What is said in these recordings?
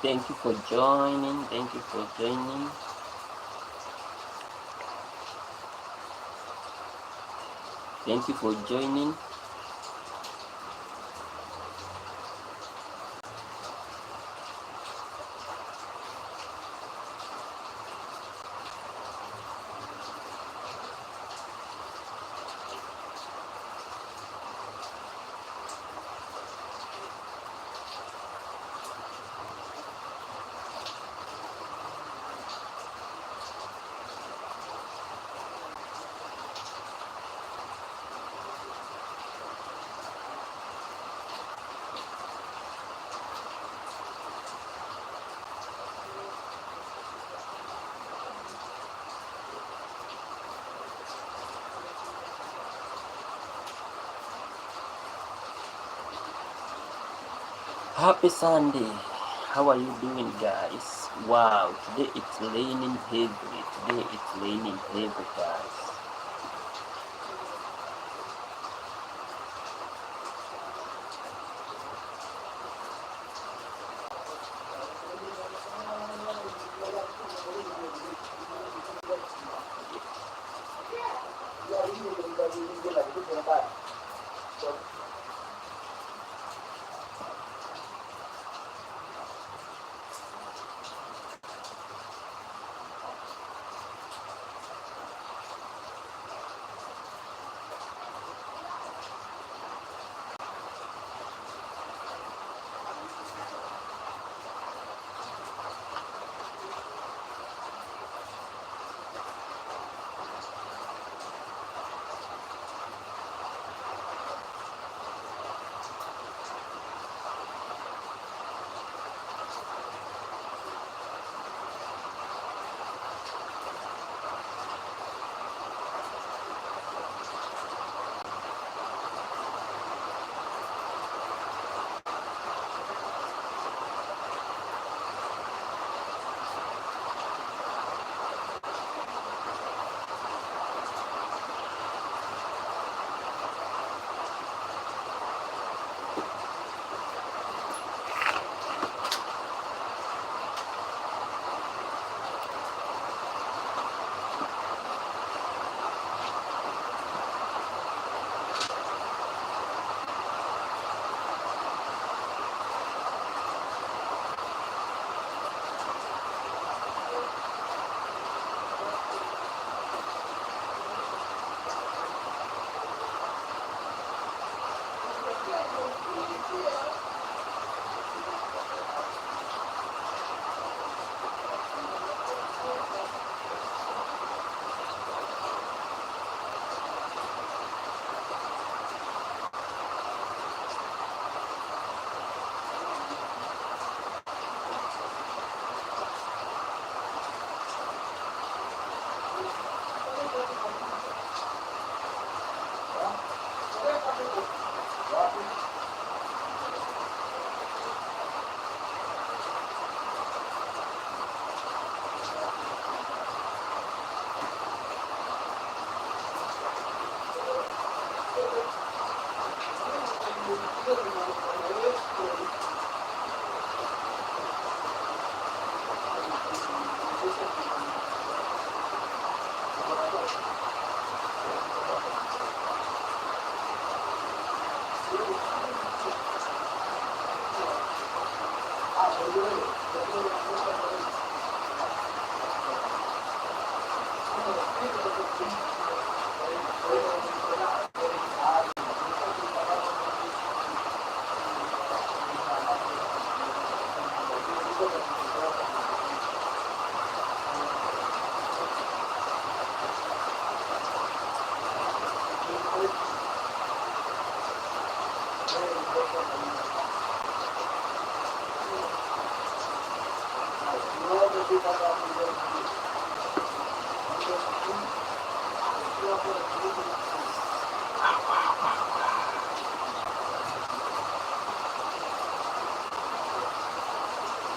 Thank you for joining. Thank you for joining. Thank you for joining. Happy Sunday. How are you doing, guys? Wow, today it's raining heavily. Today it's raining heavy, guys.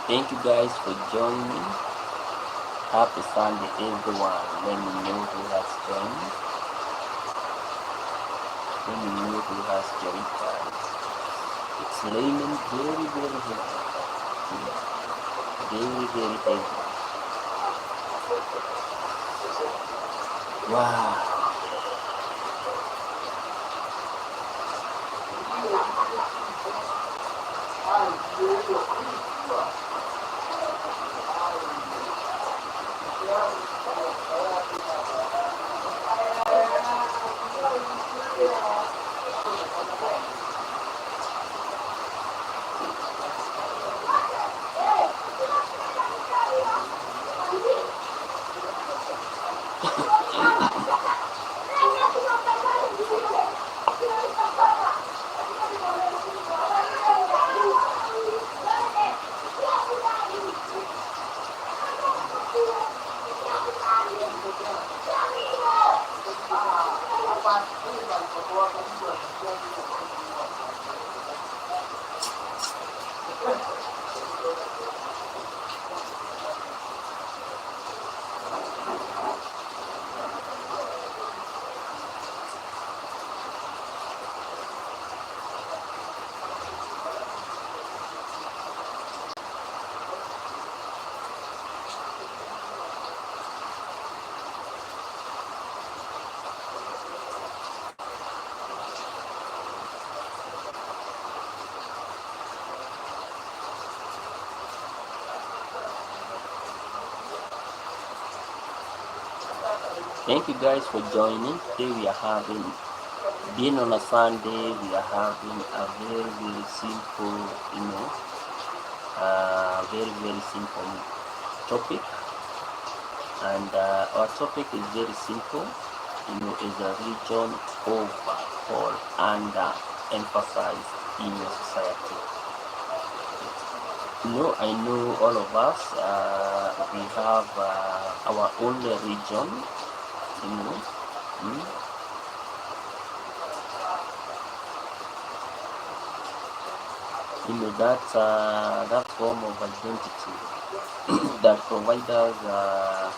Thank you guys for joining. Happy Sunday, everyone. Let me know who has joined. Let me know who has joined, guys. It's raining very, very heavy. Yeah. very, very heavy. Wow. Thank you guys for joining. Today we are having, being on a Sunday, we are having a very, very simple, very, very simple topic. And our topic is very simple, is a region overall under emphasized in your society. I know all of us, we have our own region, mm, that form of identity that provides us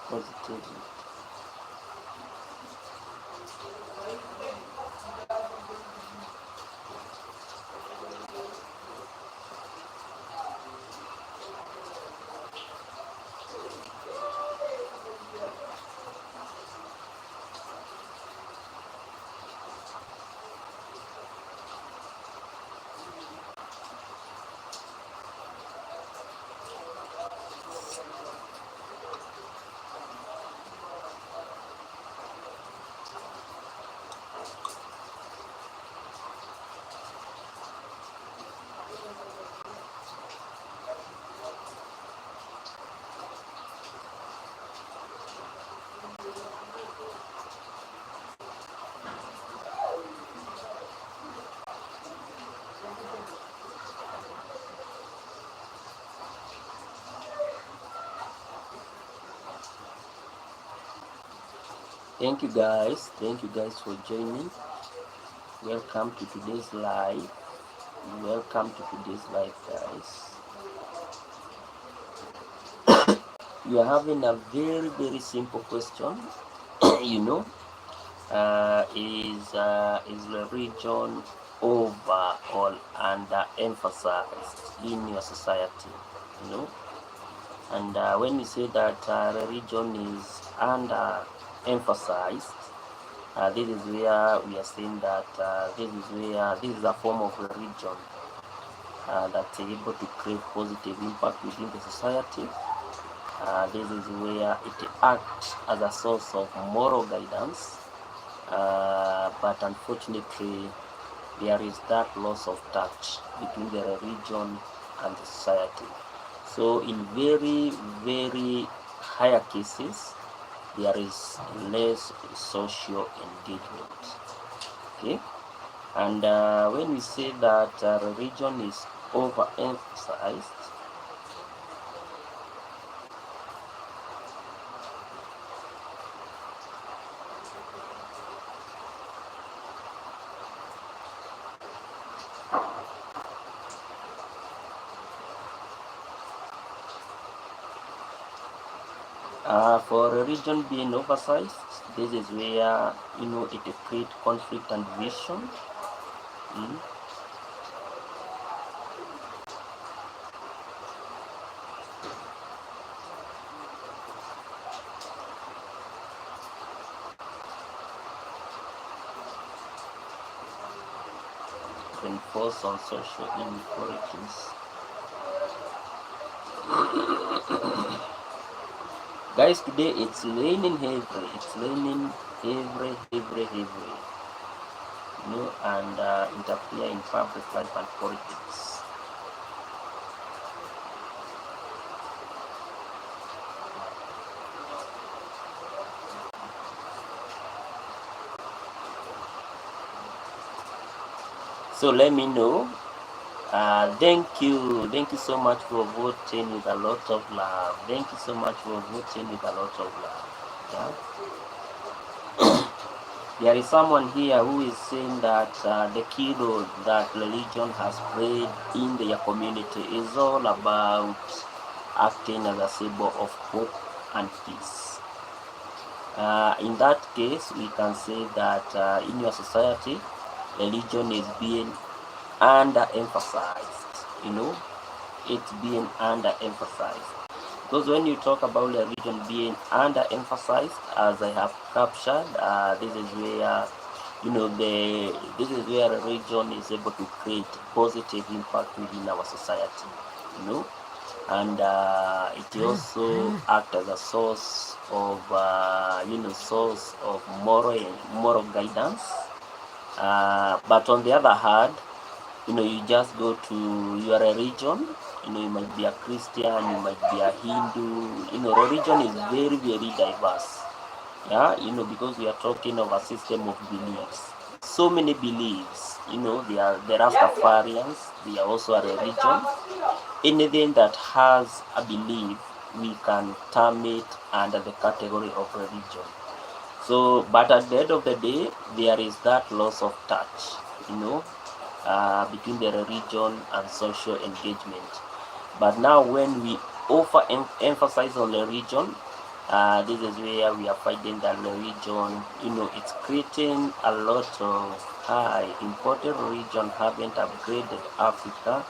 positively. Thank you guys. Thank you guys for joining. Welcome to today's live. Welcome to today's live, guys. We are having a very simple question. you know, is religion over or under emphasized in your society? You know, and when we say that religion is under emphasized, this is where we are saying that this is a form of religion that's able to create positive impact within the society. This is where it acts as a source of moral guidance, but unfortunately there is that loss of touch between the religion and the society. So in very higher cases, there is less social engagement. Okay, and when we say that religion is overemphasized, for religion being oversized, this is where it creates conflict and division. Mm. Reinforce on social inequalities. Guys, today it's raining heavily. It's raining heavy. And interfere in public life and politics. So let me know. Thank you so much for voting with a lot of love. Thank you so much for voting with a lot of love. Yeah? There is someone here who is saying that the key role that religion has played in their community is all about acting as a symbol of hope and peace. In that case, we can say that in your society, religion is being underemphasized. It's being underemphasized. Because when you talk about religion being underemphasized, as I have captured, this is where this is where religion is able to create positive impact within our society. And it also acts as a source of moral guidance. But on the other hand, you just go to your religion. You might be a Christian, you might be a Hindu. Religion is very diverse. Yeah, because we are talking of a system of beliefs. So many beliefs. They are the Rastafarians. They are also a religion. Anything that has a belief, we can term it under the category of religion. So, but at the end of the day, there is that loss of touch. Between the religion and social engagement. But now when we emphasize on the religion, This is where we are finding that the region, it's creating a lot of high important region haven't upgraded Africa.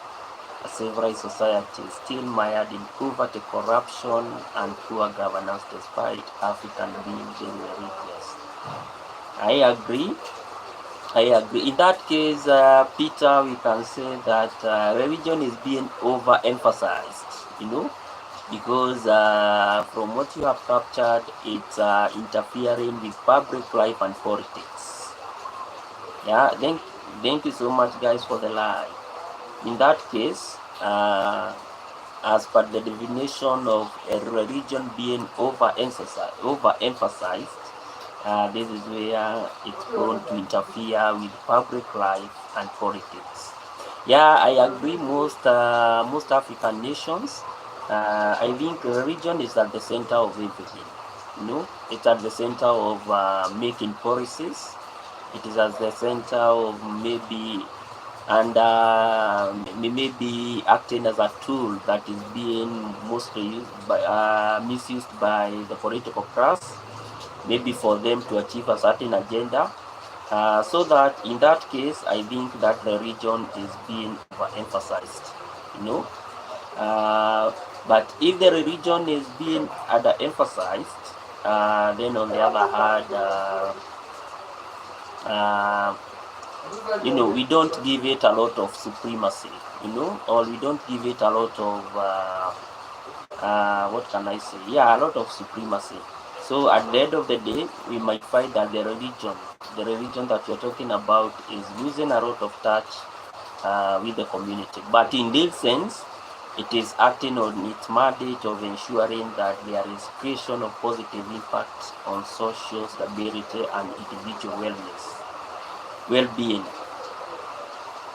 Several societies still mired in poverty, corruption, and poor governance despite African being very religious. I agree. I agree. In that case, Peter, we can say that religion is being overemphasized, because from what you have captured, it's interfering with public life and politics. Yeah, thank you so much, guys, for the line. In that case, as per the definition of a religion being overemphasized, this is where it's prone to interfere with public life and politics. Yeah, I agree. Most African nations, I think religion is at the center of everything. It's at the center of making policies. It is at the center of maybe and maybe acting as a tool that is being mostly misused by the political class, maybe for them to achieve a certain agenda. So that in that case, I think that the religion is being overemphasized. You know, but if the religion is being underemphasized, then on the other hand, we don't give it a lot of supremacy, or we don't give it a lot of what can I say? Yeah, a lot of supremacy. So at the end of the day, we might find that the religion that we're talking about is losing a lot of touch with the community. But in this sense, it is acting on its mandate of ensuring that there is creation of positive impact on social stability and individual well-being.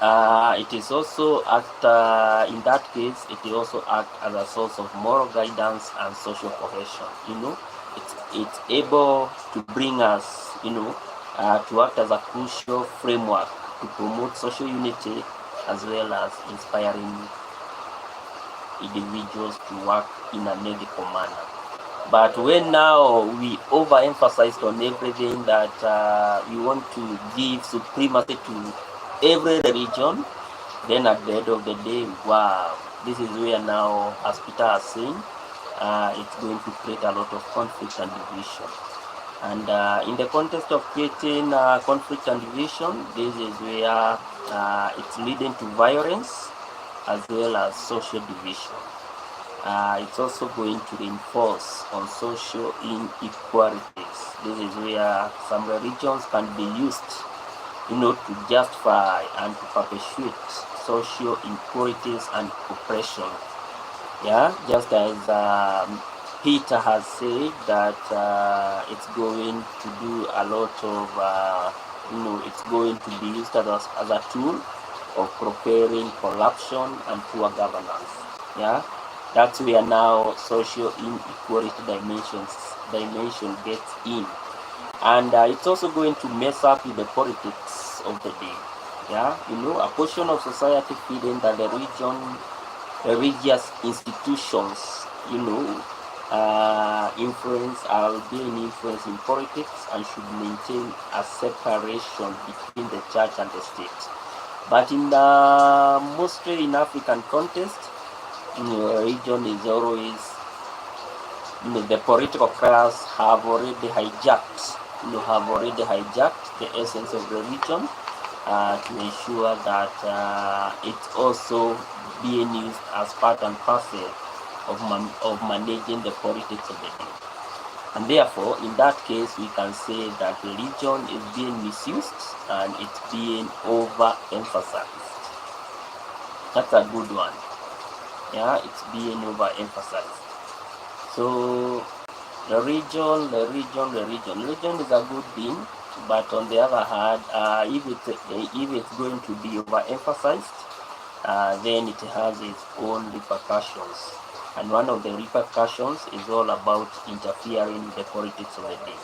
It is also in that case, it will also act as a source of moral guidance and social cohesion. It's able to bring us, to act as a crucial framework to promote social unity as well as inspiring individuals to work in a medical manner. But when now we overemphasize on everything that we want to give supremacy to every religion, then at the end of the day, wow, this is where now, as Peter has seen, it's going to create a lot of conflict and division. And in the context of creating conflict and division, this is where it's leading to violence as well as social division. It's also going to reinforce on social inequalities. This is where some religions can be used, to justify and to perpetuate social inequalities and oppression. Yeah, just as Peter has said that it's going to do a lot of, it's going to be used as a tool of propelling corruption and poor governance. Yeah, that's where now social inequality dimension gets in, and it's also going to mess up with the politics of the day. Yeah, a portion of society feeling that the religious institutions, are being influenced in politics and should maintain a separation between the church and the state. But in mostly in African context, religion is always, the political class have already hijacked the essence of religion to ensure that it's also being used as part and parcel of managing the politics of the day. And therefore, in that case, we can say that religion is being misused and it's being overemphasized. That's a good one. Yeah, it's being overemphasized. So religion is a good thing, but on the other hand, if it's going to be overemphasized, then it has its own repercussions. And one of the repercussions is all about interfering with the politics of the day.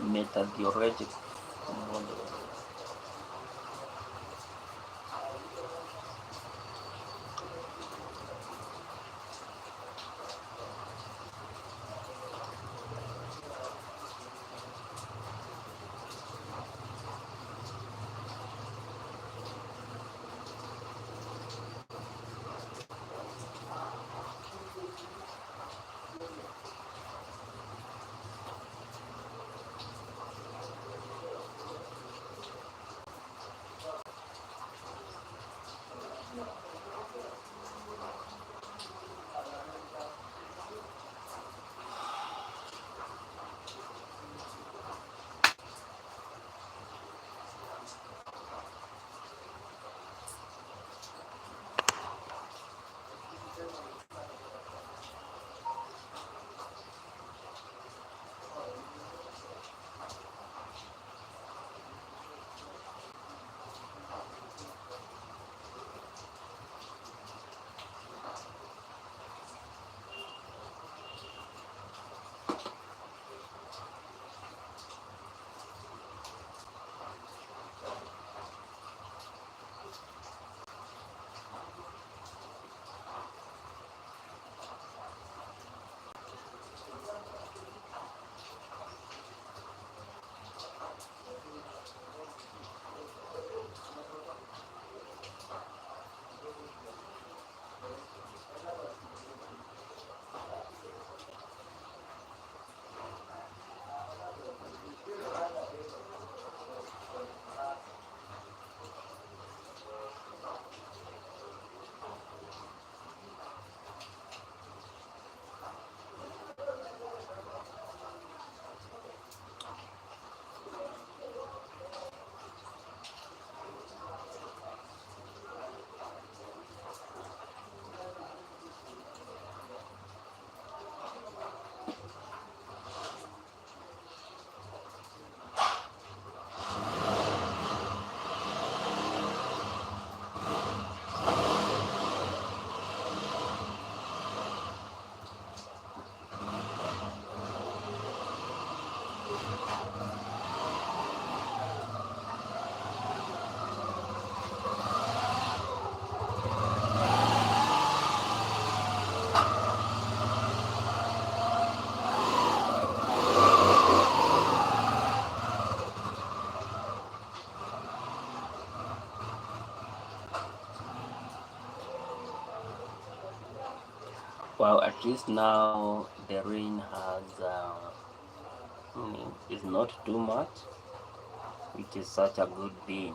methodological model. Well, at least now the rain has is not too much, which is such a good thing.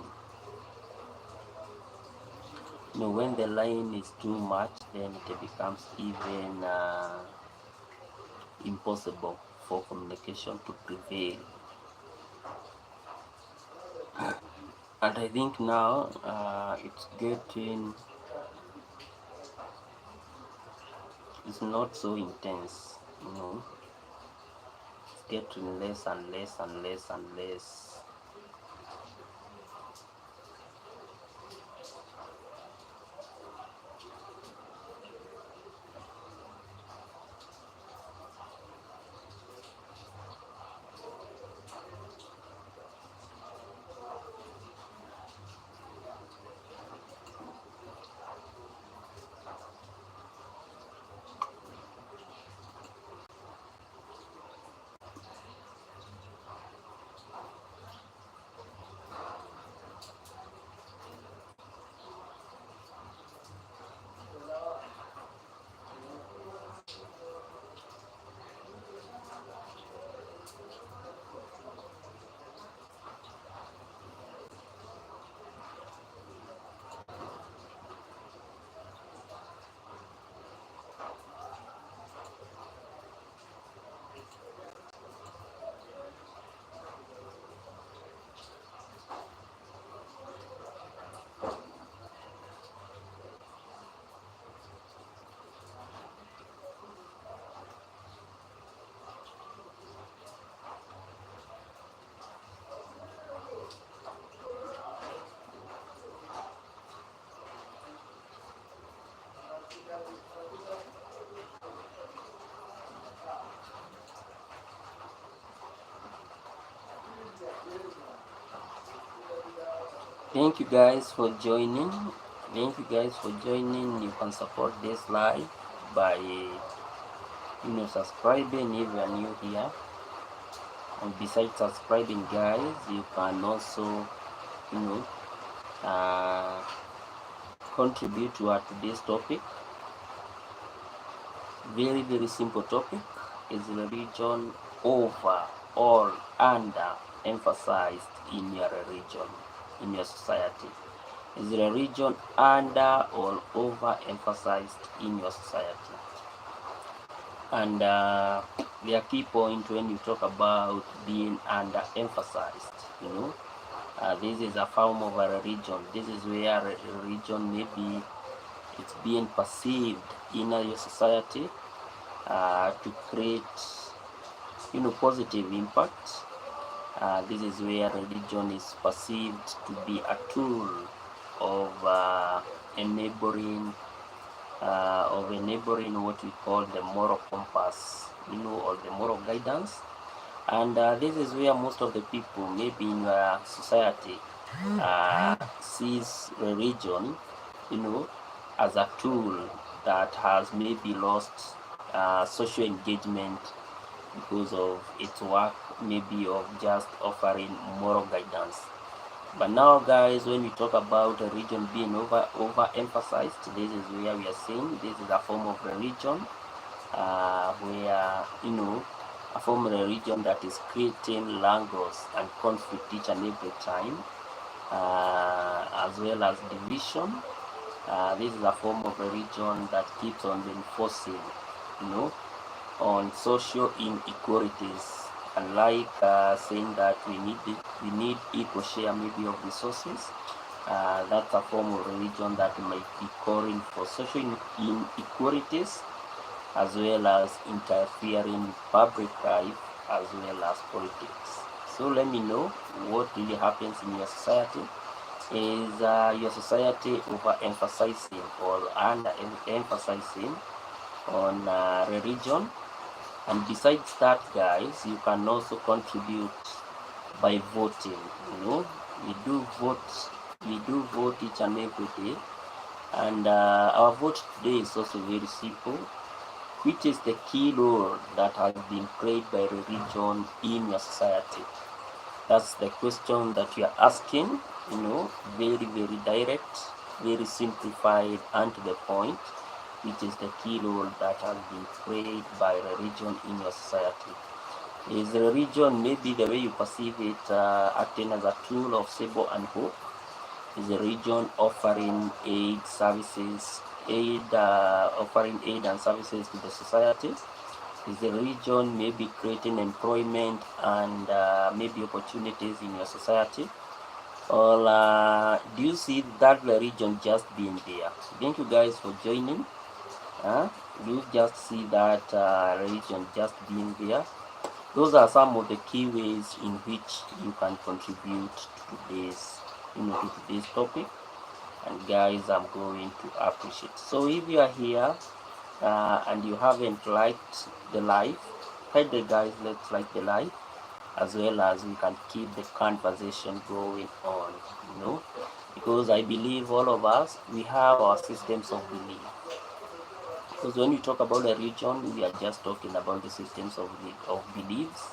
When the line is too much, then it becomes even impossible for communication to prevail. And I think now it's not so intense, it's getting less and less and less and less. Thank you guys for joining. Thank you guys for joining. You can support this live by subscribing if you are new here. And besides subscribing, guys, you can also you know uh, contribute to today's topic. Very simple topic. Is religion over or under emphasized in your religion, in your society? Is religion under or over emphasized in your society? And the key point when you talk about being under emphasized, this is a form of a religion. This is where a religion maybe it's being perceived in your society to create positive impact. This is where religion is perceived to be a tool of enabling what we call the moral compass, or the moral guidance. And this is where most of the people maybe in society sees religion, as a tool that has maybe lost social engagement because of its work maybe of just offering moral guidance. But now, guys, when we talk about religion being overemphasized, this is where we are saying this is a form of religion where a form of religion that is creating language and conflict each and every time, as well as division. This is a form of religion that keeps on reinforcing, on social inequalities, and like saying that we need equal share maybe of resources. That's a form of religion that might be calling for social inequalities, as well as interfering with public life, as well as politics. So let me know what really happens in your society. Is your society overemphasizing or under-emphasizing on religion? And besides that, guys, you can also contribute by voting. We do vote each and every day, and our vote today is also very simple. Which is the key role that has been played by religion in your society? That's the question that you are asking. Very direct, very simplified, and to the point. Which is the key role that has been played by religion in your society? Is religion maybe the way you perceive it acting as a tool of savor and hope? Is the religion offering offering aid and services to the society? Is the religion maybe creating employment and maybe opportunities in your society? Or do you see that religion just being there? Thank you guys for joining. You just see that religion just being there. Those are some of the key ways in which you can contribute to today's topic. And guys, I'm going to appreciate. So if you are here and you haven't liked the live, hit the guys, let's like the live, as well as we can keep the conversation going on, because I believe all of us, we have our systems of belief. Because when we talk about a religion, we are just talking about the systems of beliefs,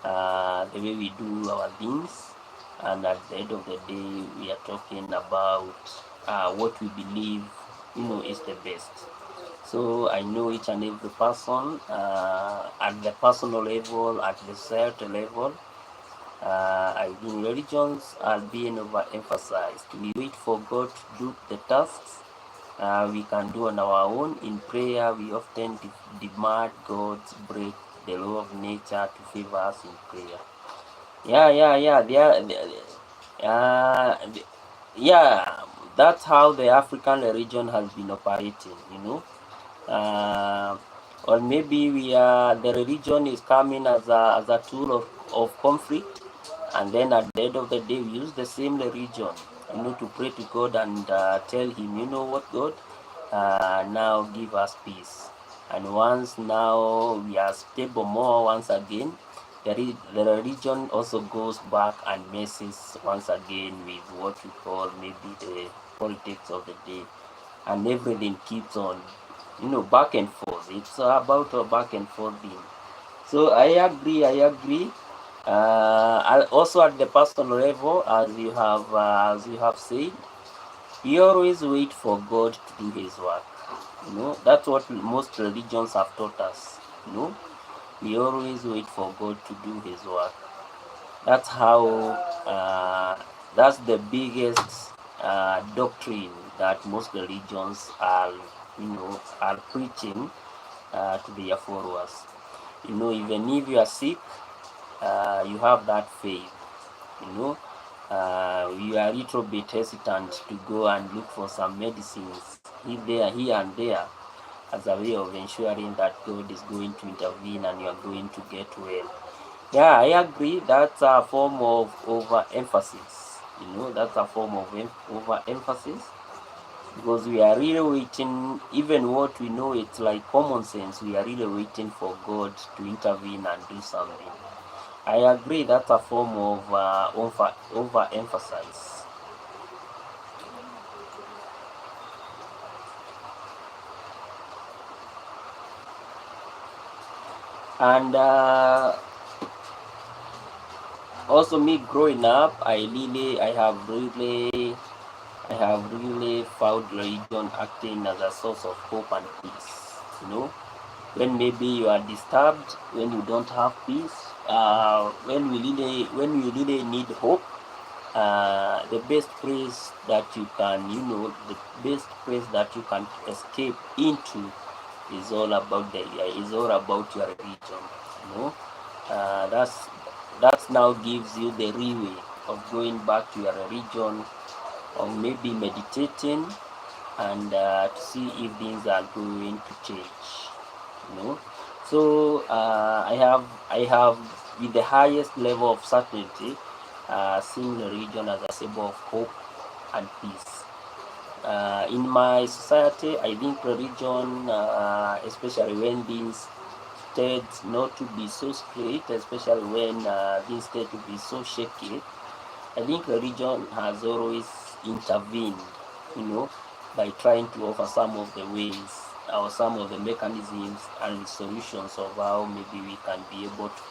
the way we do our things, and at the end of the day, we are talking about what we believe, is the best. So I know each and every person at the personal level, at the societal level. I think religions are being overemphasized. We wait for God to do the tasks we can do on our own. In prayer, we often demand God break the law of nature to favor us in prayer. Yeah. That's how the African religion has been operating. Or maybe the religion is coming as a tool of conflict, and then at the end of the day, we use the same religion, to pray to God and tell Him, you know what, God, now give us peace. And once now we are stable more once again, the religion also goes back and messes once again with what we call maybe the politics of the day, and everything keeps on, back and forth. It's about a back and forth thing. So I agree. Also at the personal level, as you have said, you always wait for God to do His work. That's what most religions have taught us. We always wait for God to do His work. That's how. That's the biggest doctrine that most religions are preaching to their followers. Even if you are sick, you have that faith. You are a little bit hesitant to go and look for some medicines here and there, as a way of ensuring that God is going to intervene and you are going to get well. Yeah, I agree. That's a form of overemphasis. That's a form of overemphasis, because we are really waiting, even what we know it's like common sense, we are really waiting for God to intervene and do something. I agree that's a form of overemphasis. And also me growing up, I have really found religion acting as a source of hope and peace. When maybe you are disturbed, when you don't have peace, when you really need hope, the best place that you can, the best place that you can escape into is all about your religion. You know, that's now gives you the leeway of going back to your religion, or maybe meditating, and to see if things are going to change. So I have with the highest level of certainty seen the religion as a symbol of hope and peace. In my society, I think religion, especially when things tend not to be so straight, especially when things tend to be so shaky, I think religion has always intervened, you know, by trying to offer some of the ways or some of the mechanisms and solutions of how maybe we can be able to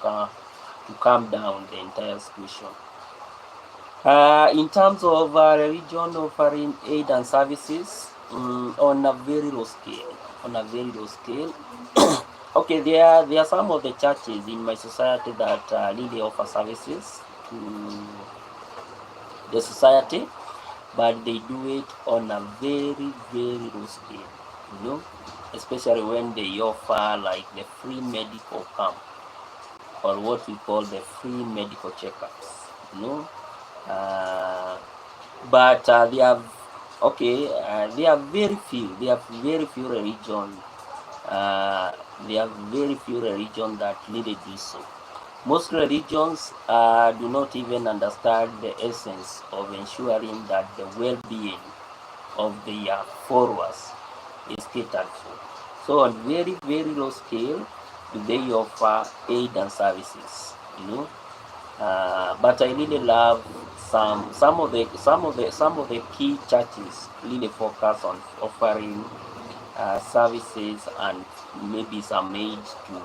calm down the entire situation. In terms of religion offering aid and services, on a very low scale, okay, there are some of the churches in my society that really offer services to the society, but they do it on a very, very low scale, especially when they offer like the free medical camp, or what we call the free medical checkups, uh, but they have very few. They have very few religion. Uh, they have very few religion that really do so. Most religions do not even understand the essence of ensuring that the well-being of their followers is catered for. So on very, very low scale, they offer aid and services, but I really love some of the key churches really focus on offering services and maybe some aid to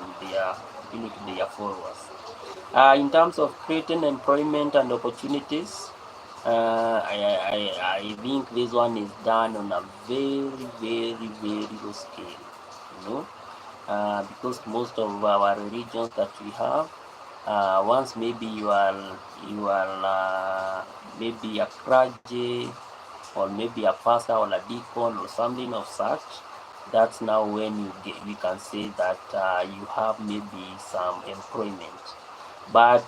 their followers. In terms of creating employment and opportunities, I think this one is done on a very, very, very low scale, because most of our religions that we have, once maybe you are maybe a clergy, or maybe a pastor or a deacon or something of such, that's now when we can say that you have maybe some employment. But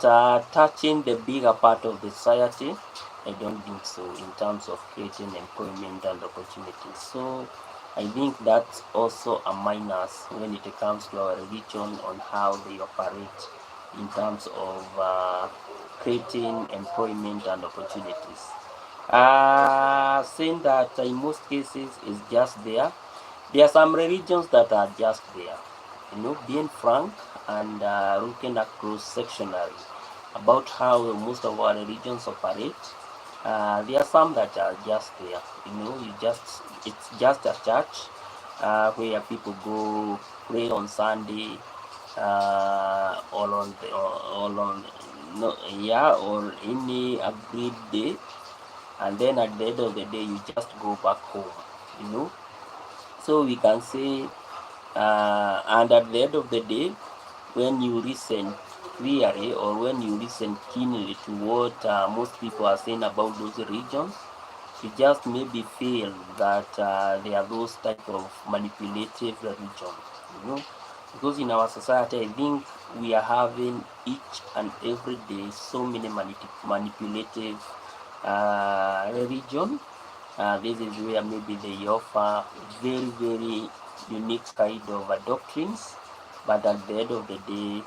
touching the bigger part of the society, I don't think so in terms of creating employment and opportunities. So I think that's also a minus when it comes to our religion on how they operate in terms of creating employment and opportunities. Saying that in most cases is just there. There are some religions that are just there. being frank and looking across sectionally about how most of our religions operate. There are some that are just there, it's just a church where people go pray on Sunday, or on no, yeah, or any agreed day, and then at the end of the day you just go back home, you know. So we can say, and at the end of the day, when you listen clearly or when you listen keenly to what most people are saying about those regions, you just maybe feel that they are those type of manipulative religion, because in our society, I think we are having each and every day so many manipulative religion. This is where maybe they offer very, very unique kind of doctrines, but at the end of the day,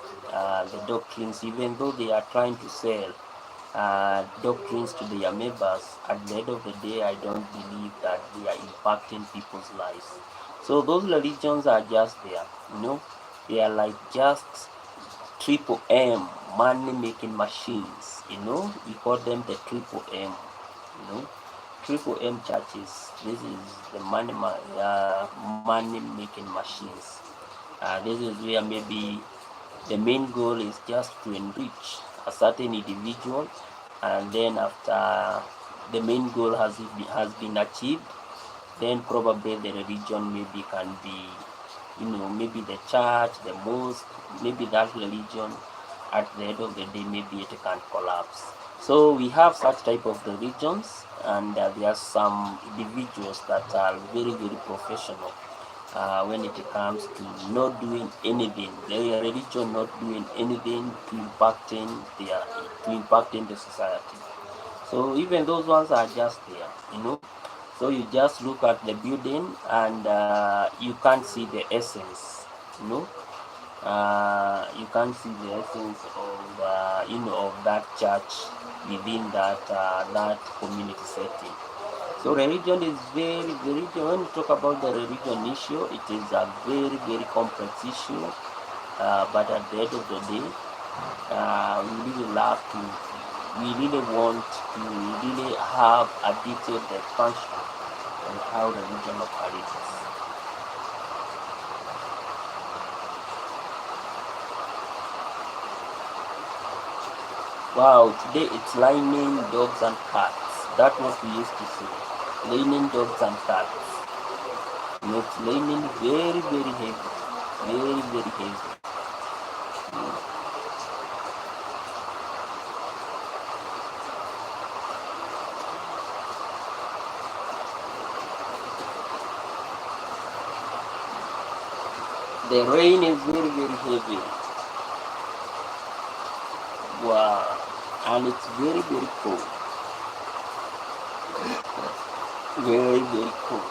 the doctrines, even though they are trying to sell doctrines to their members, at the end of the day, I don't believe that they are impacting people's lives. So those religions are just there, they are like just triple M money making machines, we call them the triple M, you know. Triple M churches, this is the money making machines. This is where maybe the main goal is just to enrich a certain individual, and then after the main goal has been achieved, then probably the religion maybe can be, maybe the church, the mosque, maybe that religion, at the end of the day, maybe it can collapse. So we have such type of religions, and there are some individuals that are very, very professional when it comes to not doing anything, their religion not doing anything to impacting the society. So even those ones are just there. So you just look at the building and you can't see the essence, you know. You can't see the essence of of that church within that community setting. So religion is very, when we talk about the religion issue, it is a very, very complex issue. But at the end of the day, we really want to really have a detailed expansion on how religion operates. Wow, today it's lining dogs and cats. That's what we used to say. Lining dogs and cats. It's lining very, very heavy. Very, very heavy. The rain is very, very heavy. Wow. And it's very, very cold. Very, very cold.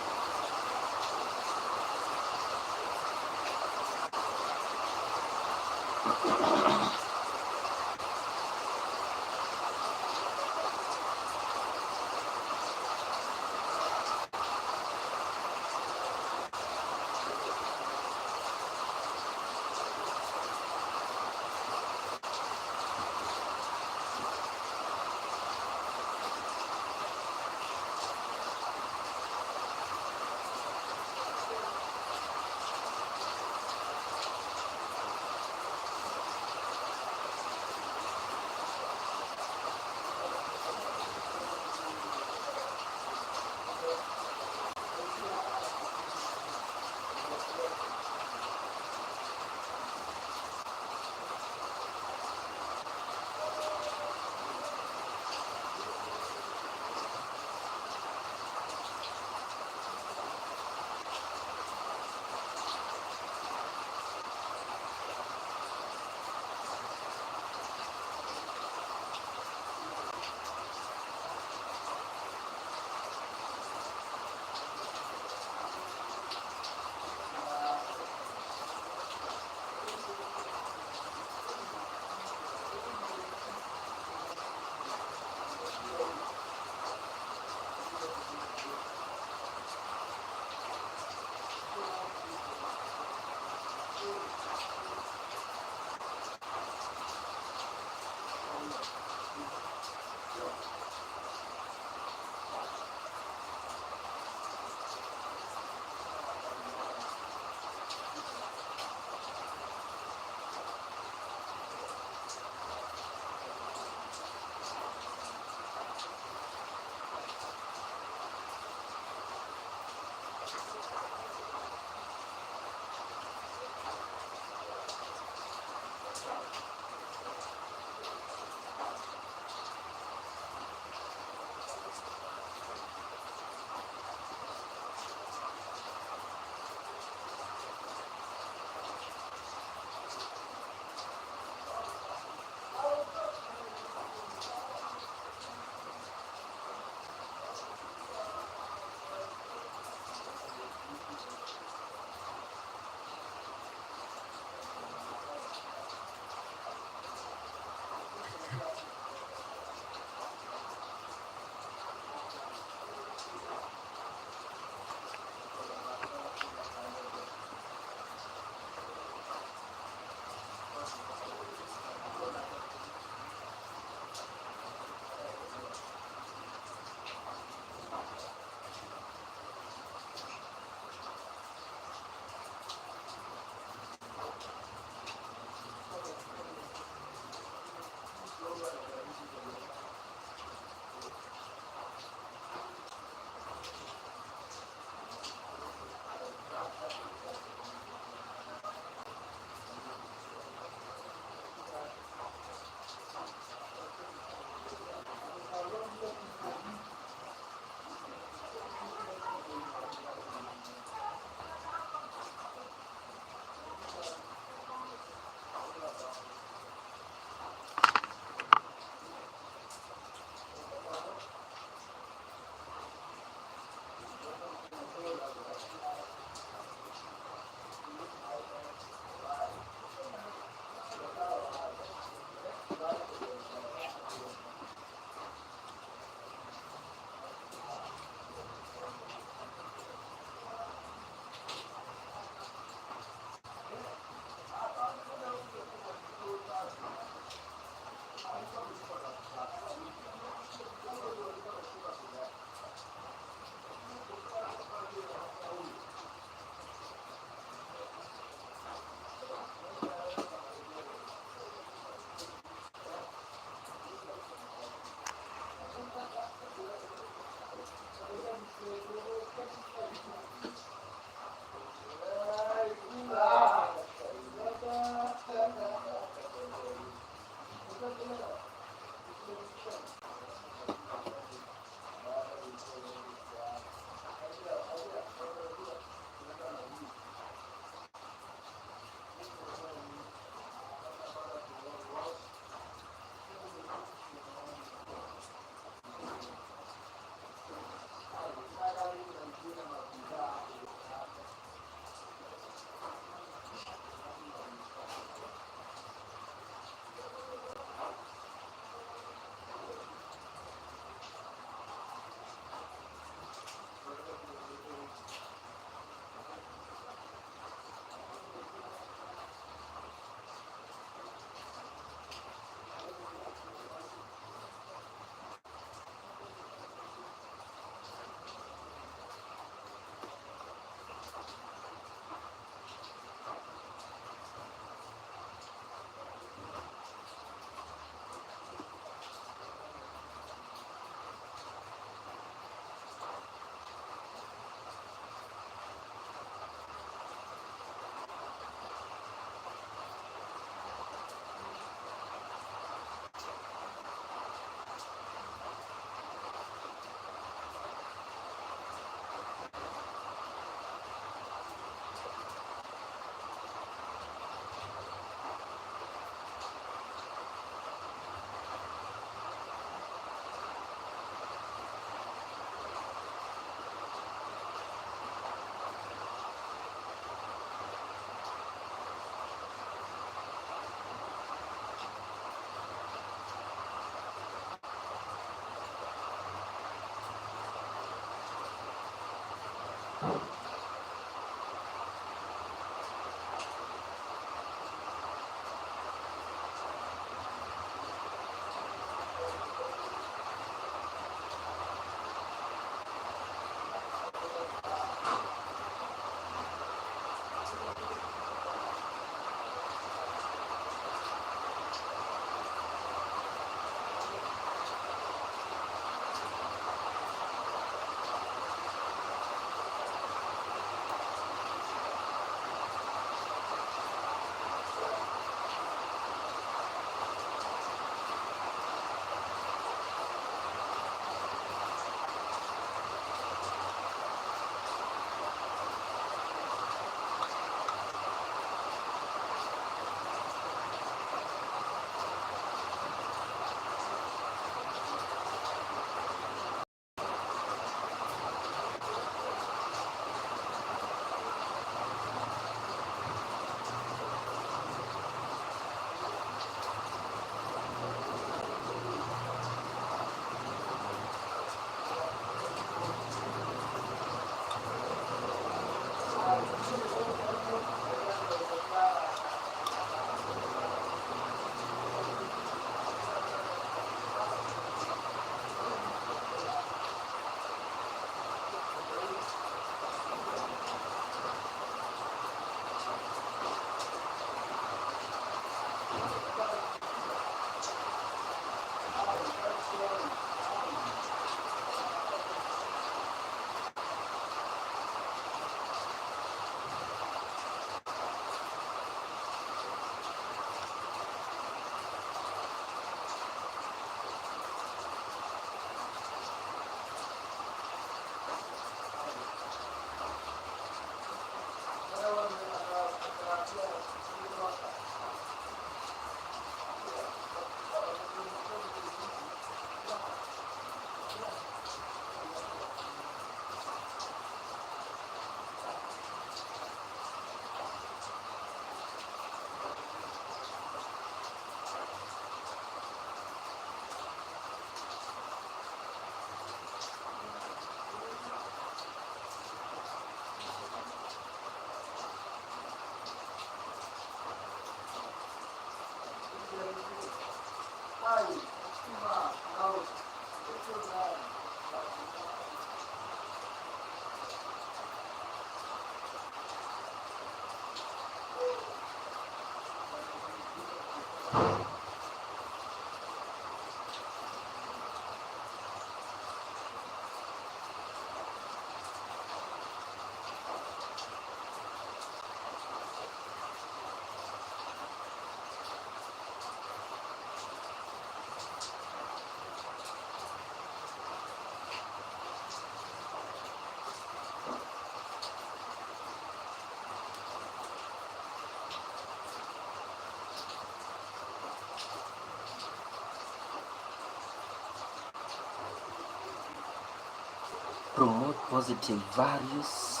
Promote positive values.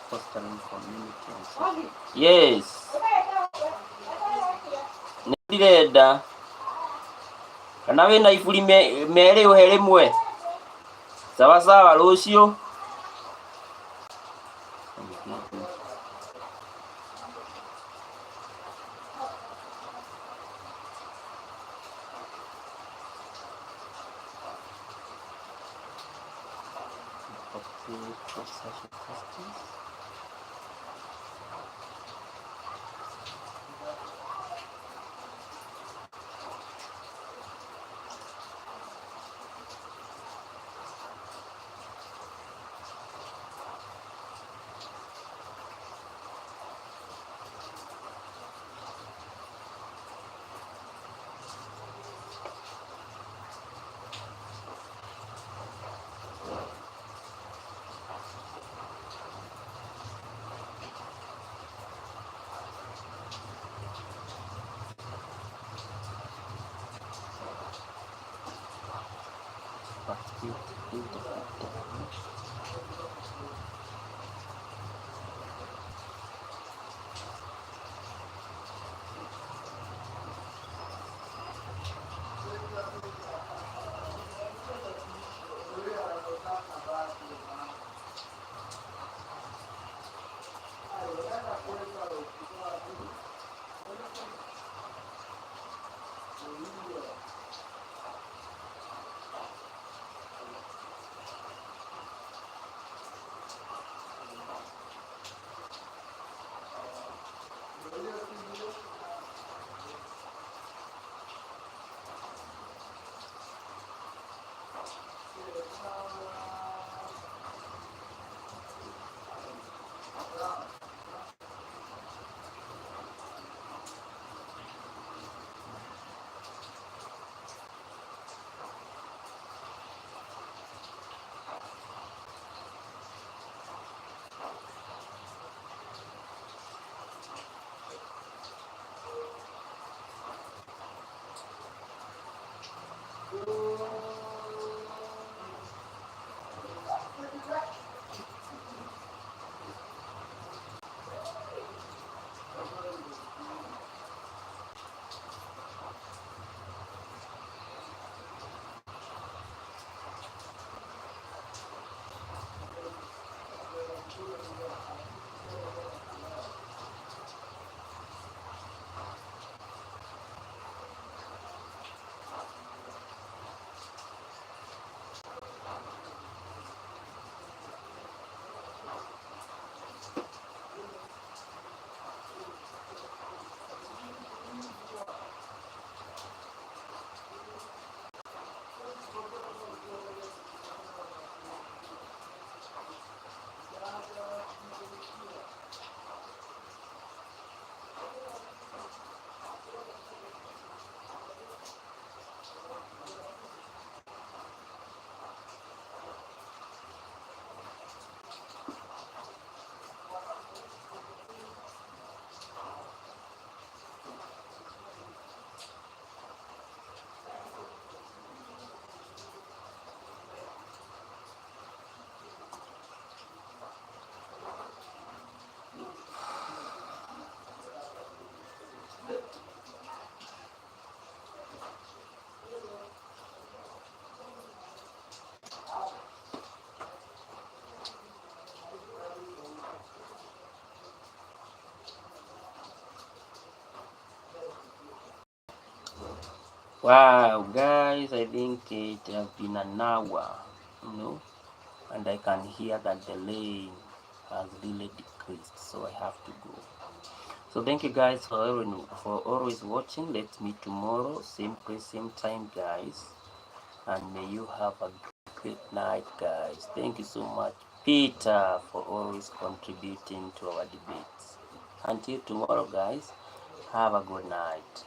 Fostering community and social. Yes. Ndirenda kana wina iburi meri uhe rimwe sawa sawa rucio. Wow, guys, I think it has been an hour, and I can hear that the lane has really decreased, so I have to go. So thank you guys for always watching. Let's meet tomorrow, same place, same time, guys, and may you have a great night, guys. Thank you so much, Peter, for always contributing to our debates. Until tomorrow, guys, have a good night.